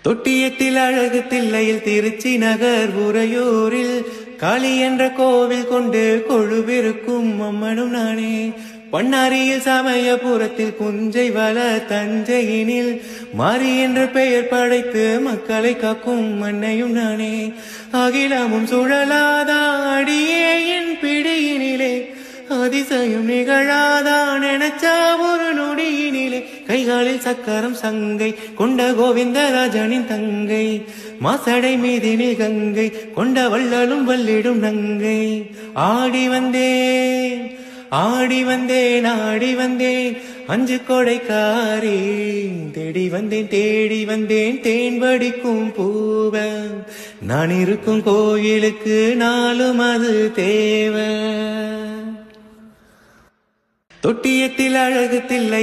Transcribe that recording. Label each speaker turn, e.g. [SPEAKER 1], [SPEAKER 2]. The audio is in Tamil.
[SPEAKER 1] தொட்டியத்தில் அழகு தில்லையில் திருச்சி நகர் உறையூரில் காளி என்ற கோவில் கொண்டு கொழுவிருக்கும் அம்மனும் நானே. பண்ணாரியில் சமயபுரத்தில் குஞ்சை வள தஞ்சையினில் மாறி என்ற பெயர் படைத்து மக்களை காக்கும் அன்னையும் நானே. அகிலமும் சுழலாதா அடியே என் பிடியினிலே, அதிசயம் நிகழாதா நினைச்சா ஒரு நொடியினிலே. கைகாலில் சக்கரம் சங்கை கொண்ட கோவிந்தராஜனின் தங்கை, மாசடை மீதினில் கங்கை கொண்ட வள்ளலும் வல்லிடும் நங்கை. ஆடி வந்தேன் ஆடி வந்தேன் ஆடி வந்தேன் அஞ்சு கொடைக்காரி, தேடி வந்தேன் தேடி வந்தேன் தேன் வடிக்கும் பூவ. நான் இருக்கும் கோயிலுக்கு நாளும் அது தேவை. தொட்டியத்தில் அழகு தில்லை